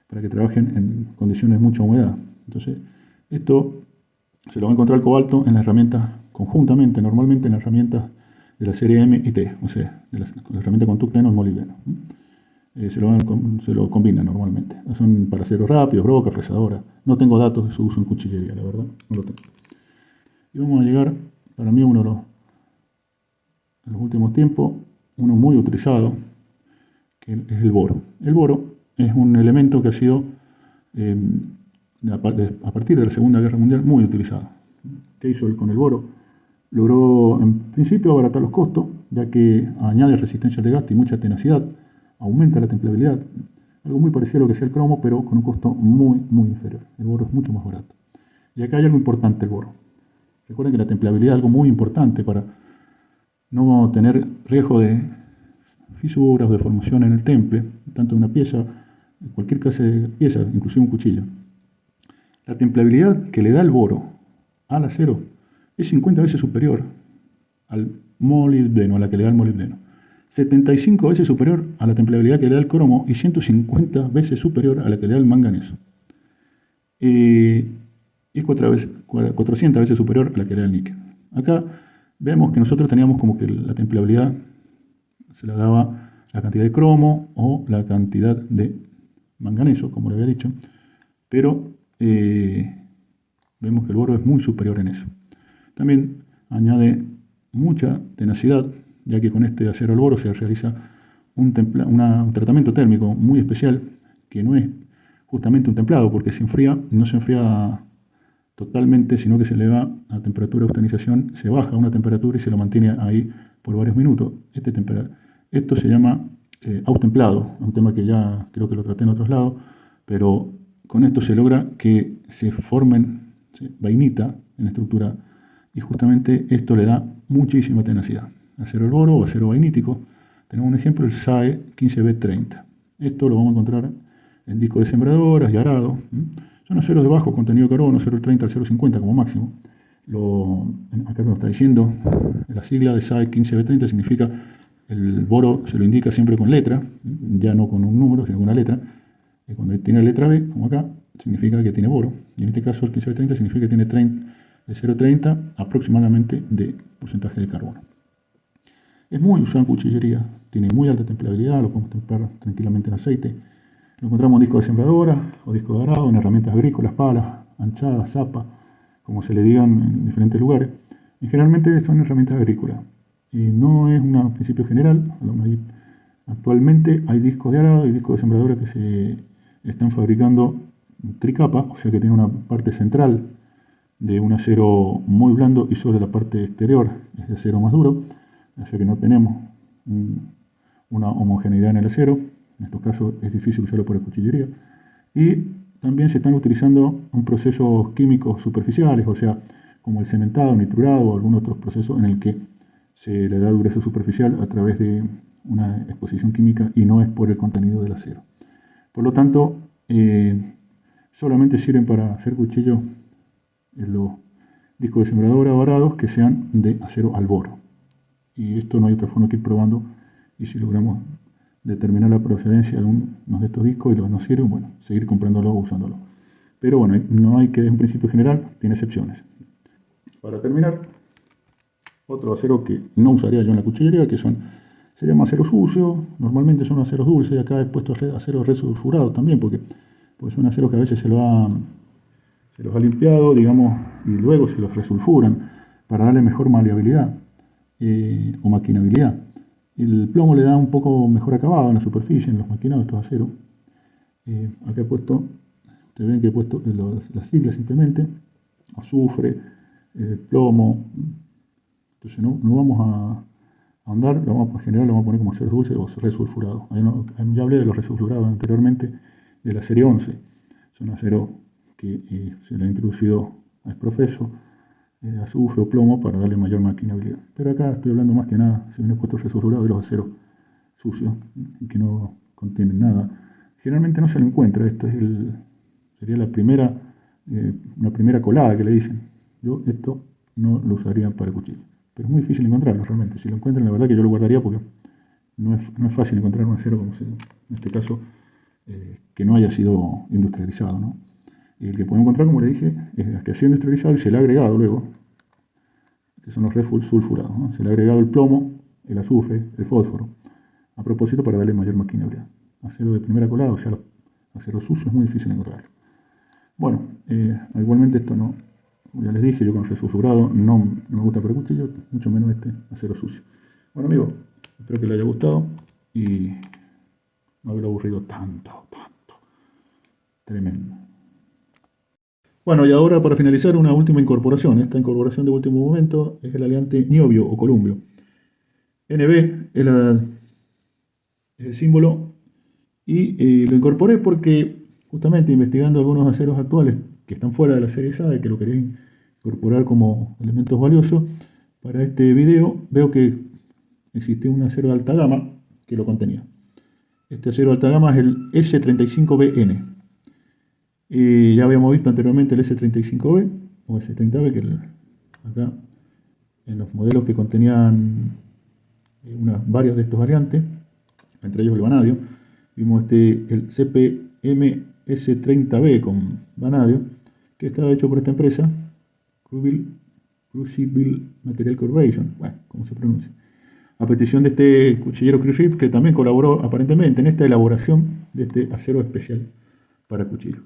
S1: para que trabajen en condiciones de mucha humedad. Entonces, esto se lo va a encontrar el cobalto en las herramientas conjuntamente, normalmente en las herramientas de la serie M y T, o sea, de la herramienta con tungsteno y molibdeno. Se lo combinan normalmente. Son para acero rápido, broca, fresadora. No tengo datos de su uso en cuchillería, la verdad, no lo tengo. Y vamos a llegar, para mí, uno de los últimos tiempos, uno muy utilizado, que es el boro. El boro es un elemento que ha sido, a partir de la Segunda Guerra Mundial, muy utilizado. ¿Qué hizo él con el boro? Logró, en principio, abaratar los costos, ya que añade resistencia al desgaste y mucha tenacidad, aumenta la templabilidad, algo muy parecido a lo que hacía el cromo, pero con un costo muy, muy inferior. El boro es mucho más barato. Y acá hay algo importante, el boro. Recuerden que la templabilidad es algo muy importante para no tener riesgo de fisuras o deformación en el temple, tanto de una pieza, cualquier clase de pieza, inclusive un cuchillo. La templabilidad que le da el boro al acero es 50 veces superior al molibdeno, a la que le da el molibdeno. 75 veces superior a la templabilidad que le da el cromo y 150 veces superior a la que le da el manganeso. Y es 400 veces superior a la que le da el níquel. Acá vemos que nosotros teníamos como que la templabilidad se la daba la cantidad de cromo o la cantidad de manganeso, como le había dicho, pero vemos que el boro es muy superior en eso. También añade mucha tenacidad, ya que con este acero al boro se realiza un tratamiento térmico muy especial, que no es justamente un templado, porque se enfría, no se enfría totalmente, sino que se eleva a temperatura de austenización, se baja a una temperatura y se lo mantiene ahí por varios minutos. Esto se llama autemplado, un tema que ya creo que lo traté en otros lados, pero con esto se logra que se formen vainita en la estructura y justamente esto le da muchísima tenacidad. Acero al boro o acero vainítico, tenemos un ejemplo, el SAE 15B30. Esto lo vamos a encontrar en discos de sembradoras y arados. Son aceros de bajo contenido de carbono, 0,30 al 0,50 como máximo. Acá nos está diciendo, la sigla de SAE 15B30 significa, el boro se lo indica siempre con letra, ya no con un número, sino con una letra. Y cuando tiene la letra B, como acá, significa que tiene boro. Y en este caso el 15B30 significa que tiene de 0,30 aproximadamente de porcentaje de carbono. Es muy usado en cuchillería, tiene muy alta templabilidad, lo podemos templar tranquilamente en aceite. Lo encontramos en discos de sembradora o discos de arado, en herramientas agrícolas, palas, anchadas, zapas, como se le digan en diferentes lugares. Y generalmente son herramientas agrícolas. Y no es un principio general. Actualmente hay discos de arado y discos de sembradora que se están fabricando tricapa, o sea que tiene una parte central de un acero muy blando y sobre la parte exterior es de acero más duro, o sea que no tenemos una homogeneidad en el acero. En estos casos es difícil usarlo por la cuchillería. Y también se están utilizando procesos químicos superficiales, o sea, como el cementado, nitrurado o algún otro proceso en el que se le da dureza superficial a través de una exposición química y no es por el contenido del acero. Por lo tanto, solamente sirven para hacer cuchillos los discos de sembradora o arados que sean de acero al boro. Y esto no hay otra forma que ir probando, y si logramos determinar la procedencia de uno de estos discos y los no sirven, bueno, seguir comprándolo o usándolo. Pero bueno, no hay que, es un principio general, tiene excepciones. Para terminar, otro acero que no usaría yo en la cuchillería, que se llama acero sucio. Normalmente son aceros dulces, y acá he puesto aceros resulfurados también, porque son aceros que a veces se los ha limpiado, digamos, y luego se los resulfuran para darle mejor maleabilidad o maquinabilidad. El plomo le da un poco mejor acabado en la superficie, en los maquinados, estos aceros. Acá he puesto, ustedes ven que he puesto las siglas simplemente, azufre, plomo. Entonces no vamos a ahondar, en general lo vamos a poner como acero dulce o resulfurado. Ya hablé de los resulfurados anteriormente, de la serie 11. Es un acero que se le ha introducido a profeso azufre o plomo para darle mayor maquinabilidad. Pero acá estoy hablando más que nada, se viene puesto resulfurado de los aceros sucios, que no contienen nada. Generalmente no se lo encuentra, esto sería una primera colada que le dicen. Yo esto no lo usaría para cuchillo, pero es muy difícil encontrarlo realmente. Si lo encuentran, la verdad que yo lo guardaría porque no es fácil encontrar un acero como en este caso, que no haya sido industrializado, ¿no? El que podemos encontrar, como le dije, es el que ha sido industrializado y se le ha agregado luego, que son los resulfurados, ¿no? Se le ha agregado el plomo, el azufre, el fósforo, a propósito para darle mayor maquinabilidad. Acero de primera colada, o sea, los aceros sucios es muy difícil encontrarlo. Bueno, igualmente esto no, como ya les dije, yo con resulfurado no me gusta para cuchillo, mucho menos este acero sucio. Bueno amigos, espero que les haya gustado y no haberlo aburrido tanto. Tremendo. Bueno, y ahora para finalizar una última incorporación. Esta incorporación de último momento es el aliante niobio o columbio. NB es el símbolo y lo incorporé porque justamente investigando algunos aceros actuales que están fuera de la serie SAE, que lo quería incorporar como elementos valiosos, para este video veo que existía un acero de alta gama que lo contenía. Este acero de alta gama es el S35BN. Ya habíamos visto anteriormente el S35B o S30B, que acá en los modelos que contenían varios de estos variantes, entre ellos el vanadio, vimos el CPM S30B con vanadio, que estaba hecho por esta empresa, Crucible Material Corporation, bueno, como se pronuncia, a petición de este cuchillero Chris, que también colaboró aparentemente en esta elaboración de este acero especial para cuchillo.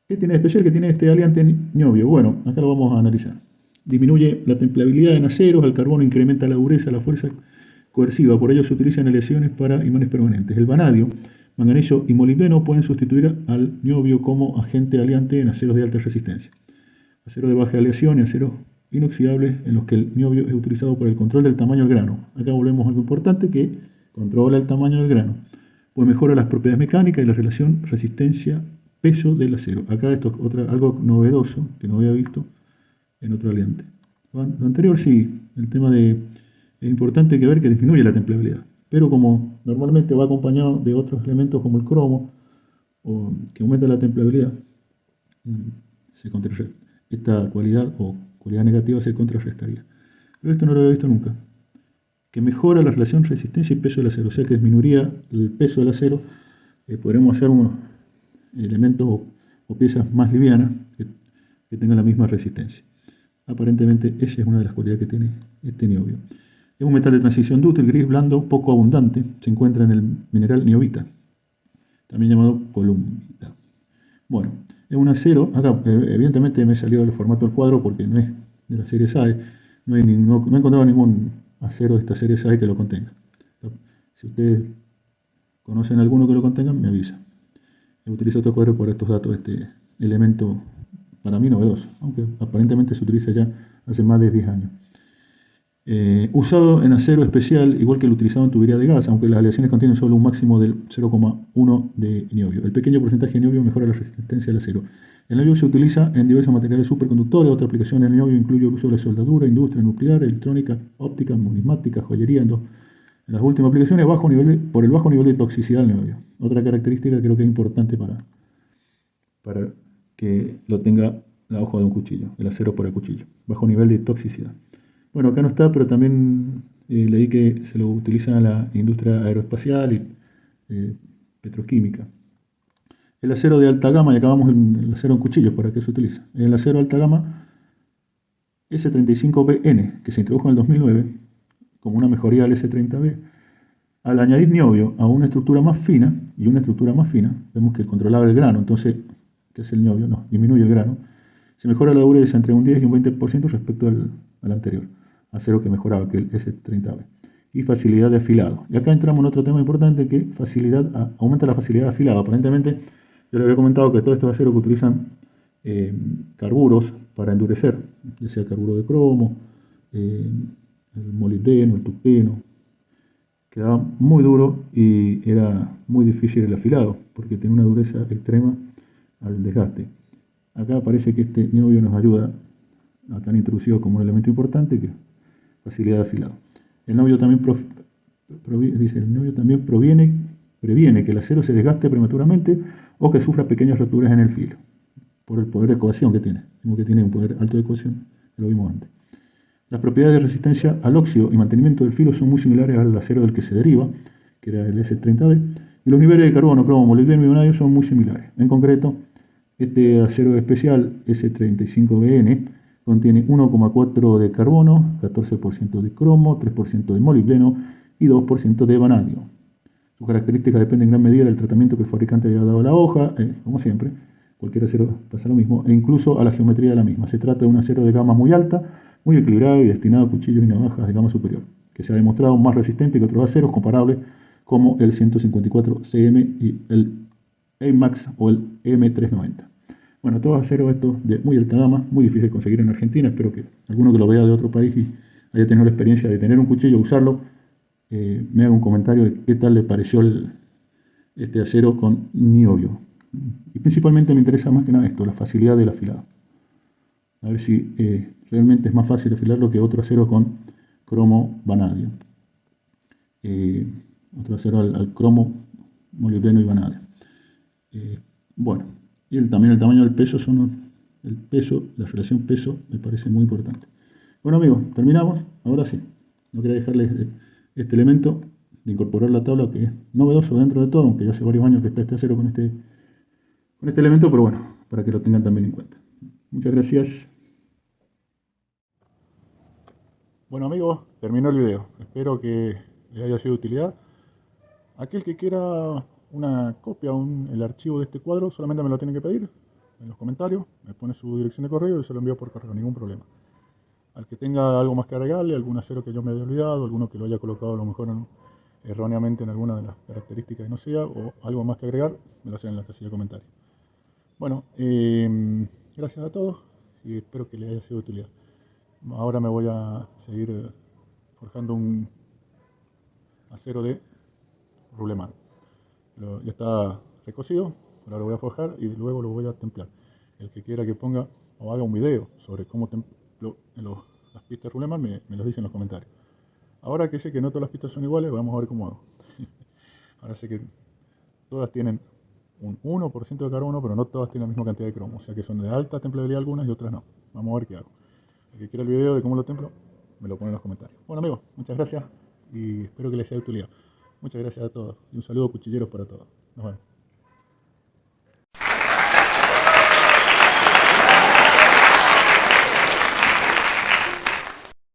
S1: ¿Qué tiene de especial? Que tiene este aliante niobio. Bueno, acá lo vamos a analizar. Disminuye la templabilidad en aceros, al carbono incrementa la dureza, la fuerza coerciva, por ello se utilizan aleaciones para imanes permanentes. El vanadio, manganeso y molibdeno pueden sustituir al niobio como agente aliante en aceros de alta resistencia. Aceros de baja aleación y aceros inoxidables en los que el niobio es utilizado para el control del tamaño del grano. Acá volvemos a algo importante que controla el tamaño del grano, pues mejora las propiedades mecánicas y la relación resistencia-peso del acero. Acá esto es algo novedoso que no había visto en otro aliante. Lo anterior sí, el tema de es importante que ver que disminuye la templabilidad, pero como normalmente va acompañado de otros elementos como el cromo, o que aumenta la templabilidad, esta cualidad o cualidad negativa se contrarrestaría. Pero esto no lo había visto nunca. Que mejora la relación resistencia y peso del acero, o sea que disminuiría el peso del acero. Podremos hacer unos elementos o piezas más livianas que tengan la misma resistencia. Aparentemente esa es una de las cualidades que tiene este niobio. Es un metal de transición dúctil, gris, blando, poco abundante. Se encuentra en el mineral niobita, también llamado columbita. Bueno, es un acero. Acá evidentemente me he salido del formato del cuadro porque no es de la serie SAE. No he encontrado ningún acero de esta serie SAE que lo contenga. Si ustedes conocen alguno que lo contenga, me avisa. Utilizo este cuadro por estos datos, este elemento para mí novedoso, aunque aparentemente se utiliza ya hace más de 10 años. Usado en acero especial, igual que el utilizado en tubería de gas, aunque las aleaciones contienen solo un máximo del 0,1 de niobio. El pequeño porcentaje de niobio mejora la resistencia del acero. El niobio se utiliza en diversos materiales superconductores. Otra aplicación del niobio incluye el uso de la soldadura, industria nuclear, electrónica, óptica, numismática, joyería. En las últimas aplicaciones, por el bajo nivel de toxicidad del niobio. Otra característica creo que es importante para que lo tenga la hoja de un cuchillo, el acero para cuchillo. Bajo nivel de toxicidad. Bueno, acá no está, pero también leí que se lo utiliza en la industria aeroespacial y petroquímica. El acero de alta gama, y acabamos el acero en cuchillos, ¿para qué se utiliza? El acero de alta gama S35BN, que se introdujo en el 2009 como una mejoría al S30B, al añadir niobio a una estructura más fina, y una estructura más fina, vemos que controlaba el grano. Entonces, ¿qué es el niobio? No, disminuye el grano. Se mejora la dureza entre un 10 y un 20% respecto al anterior acero que mejoraba, que el S30B. y facilidad de afilado. Y acá entramos en otro tema importante que aumenta la facilidad de afilado. Aparentemente, yo les había comentado que todos estos aceros que utilizan carburos para endurecer, ya sea carburo de cromo, el molibdeno, el tucteno, quedaba muy duro y era muy difícil el afilado porque tiene una dureza extrema al desgaste. Acá parece que este niobio nos ayuda, acá han introducido como un elemento importante, que es facilidad de afilado. El niobio también, previene que el acero se desgaste prematuramente o que sufra pequeñas roturas en el filo, por el poder de cohesión que tiene. Como que tiene un poder alto de cohesión, lo vimos antes. Las propiedades de resistencia al óxido y mantenimiento del filo son muy similares al acero del que se deriva, que era el S30B, y los niveles de carbono, cromo, molibdeno y vanadio son muy similares. En concreto, este acero especial S35BN contiene 1,4 de carbono, 14% de cromo, 3% de molibdeno y 2% de vanadio. Sus características dependen en gran medida del tratamiento que el fabricante haya dado a la hoja, como siempre, cualquier acero pasa lo mismo, e incluso a la geometría de la misma. Se trata de un acero de gama muy alta, muy equilibrado y destinado a cuchillos y navajas de gama superior, que se ha demostrado más resistente que otros aceros comparables como el 154 CM y el AMAX o el M390. Bueno, todos aceros estos de muy alta gama, muy difícil de conseguir en Argentina. Espero que alguno que lo vea de otro país y haya tenido la experiencia de tener un cuchillo, usarlo, me haga un comentario de qué tal le pareció este acero con niobio. Y principalmente me interesa más que nada esto, la facilidad del afilado. A ver si realmente es más fácil afilarlo que otro acero con cromo vanadio. Otro acero al cromo, molibdeno y vanadio. Bueno, y también el tamaño del peso la relación peso me parece muy importante. Bueno amigos, terminamos. Ahora sí, no quería dejarles este elemento de incorporar la tabla, que es novedoso dentro de todo, aunque ya hace varios años que está este acero con este elemento, pero bueno, para que lo tengan también en cuenta. Muchas gracias. Bueno amigos, terminó el video. Espero que les haya sido de utilidad. Aquel que quiera una copia o el archivo de este cuadro, solamente me lo tiene que pedir en los comentarios, me pone su dirección de correo y se lo envío por correo, ningún problema. Al que tenga algo más que agregarle, algún acero que yo me haya olvidado, alguno que lo haya colocado a lo mejor erróneamente en alguna de las características que no sea, o algo más que agregar, me lo hacen en la casilla de comentarios. Bueno, gracias a todos y espero que les haya sido de utilidad. Ahora me voy a seguir forjando un acero de Ruleman. Ya está recocido, ahora lo voy a forjar y luego lo voy a templar. El que quiera que ponga o haga un video sobre cómo templo las pistas Ruleman me los dice en los comentarios. Ahora que sé que no todas las pistas son iguales, vamos a ver cómo hago. Ahora sé que todas tienen un 1% de carbono, pero no todas tienen la misma cantidad de cromo. O sea que son de alta templabilidad algunas y otras no. Vamos a ver qué hago. El que quiera el video de cómo lo templo, me lo pone en los comentarios. Bueno amigos, muchas gracias y espero que les sea de utilidad. Muchas gracias a todos y un saludo cuchilleros para todos. Nos vemos.